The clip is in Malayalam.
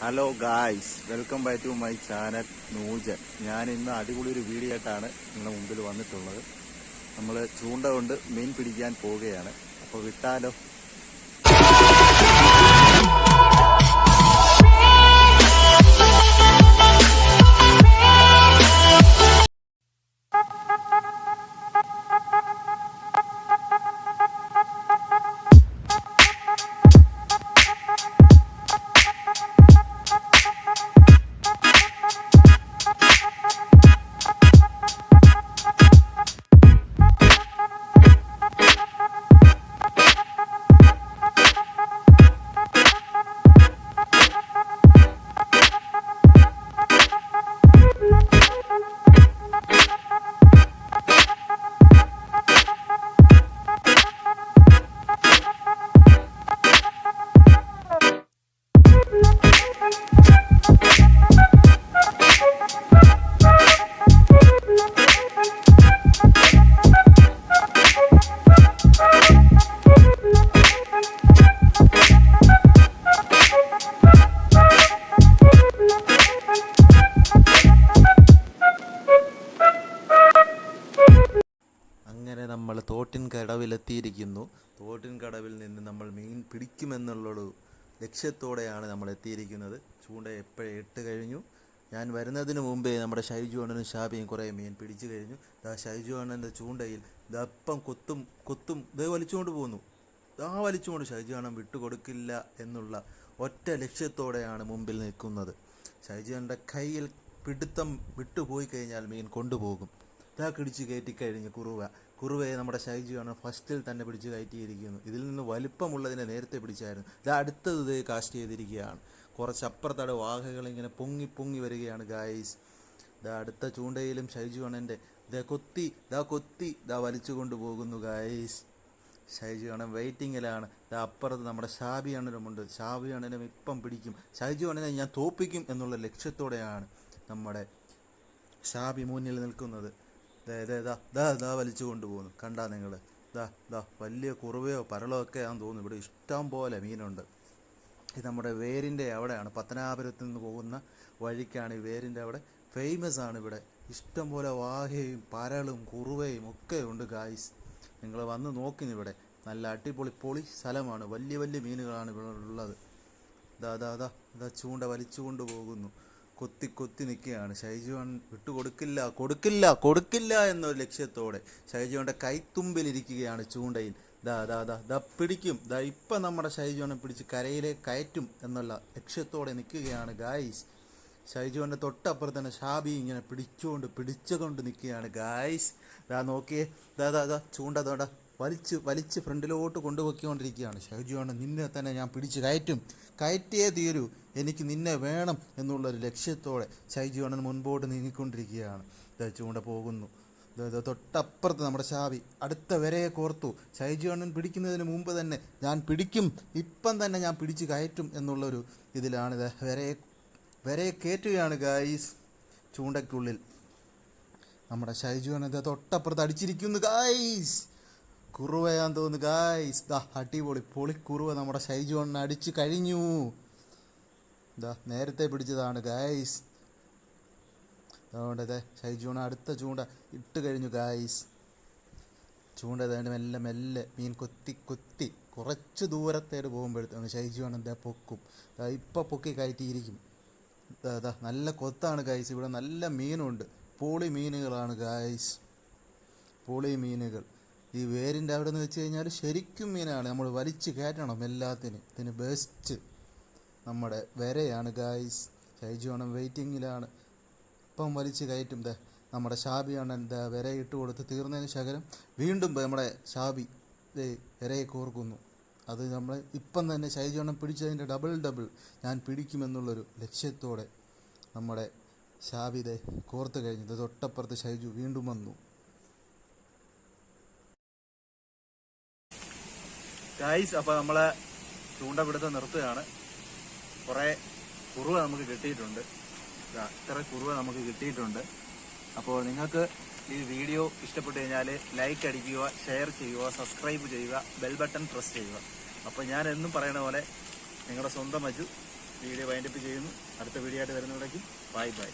Hello guys, welcome back to my channel നൂജൻ. ഞാൻ ഇന്ന് അടിപൊളി ഒരു വീഡിയോ ആയിട്ടാണ് നിങ്ങളുടെ മുമ്പിൽ വന്നിട്ടുള്ളത്. നമ്മൾ ചൂണ്ട കൊണ്ട് മീൻ പിടിക്കാൻ പോവുകയാണ്. അപ്പോൾ വിട്ടാലോ? അങ്ങനെ നമ്മൾ തോട്ടിൻ കടവിലെത്തിയിരിക്കുന്നു. തോട്ടിൻ കടവിൽ നിന്ന് നമ്മൾ മീൻ പിടിക്കുമെന്നുള്ളൊരു ലക്ഷ്യത്തോടെയാണ് നമ്മൾ എത്തിയിരിക്കുന്നത്. ചൂണ്ട എപ്പോഴും ഇട്ട് കഴിഞ്ഞു. ഞാൻ വരുന്നതിന് മുമ്പേ നമ്മുടെ ഷൈജു അണ്ണനും ഷാബിയും കുറേ മീൻ പിടിച്ചു കഴിഞ്ഞു. ഷൈജു അണ്ണൻ്റെ ചൂണ്ടയിൽ ഇതപ്പം കൊത്തും വലിച്ചുകൊണ്ട് പോകുന്നു. വലിച്ചുകൊണ്ട് ഷൈജു അണ്ണൻ വിട്ടുകൊടുക്കില്ല എന്നുള്ള ഒറ്റ ലക്ഷ്യത്തോടെയാണ് മുമ്പിൽ നിൽക്കുന്നത്. ഷൈജു അണ്ണൻ്റെ കയ്യിൽ പിടുത്തം വിട്ടുപോയി കഴിഞ്ഞാൽ മീൻ കൊണ്ടുപോകും. കിടിച്ച് കയറ്റിക്കഴിഞ്ഞ് കുറുവയെ നമ്മുടെ ഷൈജുവാണ് ഫസ്റ്റിൽ തന്നെ പിടിച്ച് കയറ്റിയിരിക്കുന്നു. ഇതിൽ നിന്ന് വലിപ്പമുള്ളതിനെ നേരത്തെ പിടിച്ചായിരുന്നു. അടുത്തത് കാസ്റ്റ് ചെയ്തിരിക്കുകയാണ്. കുറച്ചപ്പുറത്തടെ വാഹകൾ ഇങ്ങനെ പൊങ്ങി വരികയാണ് ഗായ്സ്. അടുത്ത ചൂണ്ടയിലും ഷൈജുവാണെൻ്റെ കൊത്തി വലിച്ചു കൊണ്ടുപോകുന്നു ഗായ്സ്. ഷൈജുവാണൻ വെയിറ്റിങ്ങിലാണ്. അപ്പുറത്ത് നമ്മുടെ ഷാബി അണ്ണനുമുണ്ട്. ഷാബി അണ്ണനും ഇപ്പം പിടിക്കും. ഷൈജു അണ്ണനെ ഞാൻ തോപ്പിക്കും എന്നുള്ള ലക്ഷ്യത്തോടെയാണ് നമ്മുടെ ഷാബി മുന്നിൽ നിൽക്കുന്നത്. വലിച്ചു കൊണ്ടുപോകുന്നു. കണ്ടാ നിങ്ങൾ? വലിയ കുറുവയോ പരളോ ഒക്കെ ആണെന്ന് തോന്നുന്നു. ഇവിടെ ഇഷ്ടം പോലെ മീനുണ്ട്. ഇത് നമ്മുടെ വേരിൻ്റെ അവിടെയാണ്, പത്തനാപുരത്ത് നിന്ന് പോകുന്ന വഴിക്കാണ്. ഈ വേരിൻ്റെ അവിടെ ഫേമസ് ആണ്. ഇവിടെ ഇഷ്ടം പോലെ വാഹയും പരളും കുറുവയും ഒക്കെ ഉണ്ട് ഗായ്സ്. നിങ്ങൾ വന്ന് നോക്കിന്. ഇവിടെ നല്ല അടിപൊളി സ്ഥലമാണ്. വലിയ മീനുകളാണ് ഇവിടെ ഉള്ളത്. ചൂണ്ട വലിച്ചു കൊണ്ടുപോകുന്നു. കൊത്തി നിൽക്കുകയാണ്. ഷൈജുവൻ കൊടുക്കില്ല എന്നൊരു ലക്ഷ്യത്തോടെ ഷൈജുവൻ്റെ കൈത്തുമ്പിലിരിക്കുകയാണ് ചൂണ്ടയിൽ. പിടിക്കും. ഇപ്പം നമ്മുടെ ഷൈജുവനെ പിടിച്ച് കരയിലേക്ക് കയറ്റും എന്നുള്ള ലക്ഷ്യത്തോടെ നിൽക്കുകയാണ് ഗായ്സ്. ഷൈജുവൻ്റെ തൊട്ടപ്പുറത്ത് തന്നെ ഷാബി ഇങ്ങനെ പിടിച്ചുകൊണ്ട് നിൽക്കുകയാണ് ഗായ്സ്. നോക്കിയേ, ചൂണ്ട വലിച്ച് ഫ്രണ്ടിലോട്ട് കൊണ്ടുപോയിക്കൊണ്ടിരിക്കുകയാണ്. ഷൈജുവാണ്, നിന്നെ തന്നെ ഞാൻ പിടിച്ച് കയറ്റിയേ തീരൂ, എനിക്ക് നിന്നെ വേണം എന്നുള്ളൊരു ലക്ഷ്യത്തോടെ ഷൈജുവാണ് മുൻപോട്ട് നീങ്ങിക്കൊണ്ടിരിക്കുകയാണ്. ചൂണ്ട പോകുന്നു. തൊട്ടപ്പുറത്ത് നമ്മുടെ ഷാബി അടുത്ത വരയെ കോർത്തു. ഷൈജുവാണൻ പിടിക്കുന്നതിന് മുമ്പ് തന്നെ ഞാൻ പിടിക്കും, ഇപ്പം തന്നെ ഞാൻ പിടിച്ച് കയറ്റും എന്നുള്ളൊരു ഇതിലാണ്. വരയെ കയറ്റുകയാണ് ഗായ്സ്. ചൂണ്ടയ്ക്കുള്ളിൽ നമ്മുടെ ഷൈജുവാണ് തൊട്ടപ്പുറത്ത് അടിച്ചിരിക്കുന്നു ഗായ്സ്. കുറുവയാന്ന് തോന്നുന്നു ഗായ്സ്. അടിപൊളി കുറുവ നമ്മുടെ ഷൈജുവണ്ണ അടിച്ചു കഴിഞ്ഞു. നേരത്തെ പിടിച്ചതാണ് ഗായ്സ്. അതുകൊണ്ട് ഷൈജുവണ്ണ അടുത്ത ചൂണ്ട ഇട്ട് കഴിഞ്ഞു ഗായ്സ്. ചൂണ്ട മെല്ലെ മീൻ കൊത്തി കുറച്ച് ദൂരത്തേക്ക് പോകുമ്പോഴത്തേക്കാണ് ഷൈജുവണ്ണ പൊക്കും. ഇപ്പം പൊക്കി കയറ്റിയിരിക്കും. നല്ല കൊത്താണ് ഗായ്സ്. ഇവിടെ നല്ല മീനുണ്ട്. പോളി മീനുകളാണ് ഗായ്സ്. പോളി മീനുകൾ ഈ വേരിൻ്റെ അവിടെ നിന്ന് വെച്ച് കഴിഞ്ഞാൽ ശരിക്കും മീനാണ്. നമ്മൾ വലിച്ച് കയറ്റണം എല്ലാത്തിനും. ഇതിന് ബെസ്റ്റ് നമ്മുടെ വരയാണ് ഗായ്സ്. ഷൈജുവാണൻ വെയിറ്റിങ്ങിലാണ്. ഇപ്പം വലിച്ച് കയറ്റും. നമ്മുടെ ഷാബിയാണ് വര ഇട്ട് കൊടുത്ത് തീർന്നതിന് ശകലം വീണ്ടും നമ്മുടെ ഷാബി വരയെ കോർക്കുന്നു. അത് നമ്മൾ ഇപ്പം തന്നെ ഷൈജുവാണൻ പിടിച്ചതിൻ്റെ ഡബിൾ ഞാൻ പിടിക്കുമെന്നുള്ളൊരു ലക്ഷ്യത്തോടെ നമ്മുടെ ഷാബി കോർത്ത് കഴിഞ്ഞത്. തൊട്ടപ്പുറത്ത് ഷൈജു വീണ്ടും വന്നു ഗായ്സ്. അപ്പോൾ നമ്മളെ ചൂണ്ട പിടുത്തം നിർത്തുകയാണ്. കുറേ കുറുവ നമുക്ക് കിട്ടിയിട്ടുണ്ട്. ഇത്ര കുറുവ നമുക്ക് കിട്ടിയിട്ടുണ്ട്. അപ്പോൾ നിങ്ങൾക്ക് ഈ വീഡിയോ ഇഷ്ടപ്പെട്ടു കഴിഞ്ഞാൽ ലൈക്ക് അടിക്കുക, ഷെയർ ചെയ്യുക, സബ്സ്ക്രൈബ് ചെയ്യുക, ബെൽ ബട്ടൺ പ്രസ് ചെയ്യുക. അപ്പോൾ ഞാൻ എന്നും പറയണ പോലെ നിങ്ങളുടെ സ്വന്തം അജു വീഡിയോ വൈൻഡപ്പ് ചെയ്യുന്നു. അടുത്ത വീഡിയോ ആയിട്ട് വരുന്നവിടേക്കും ബൈ ബൈ.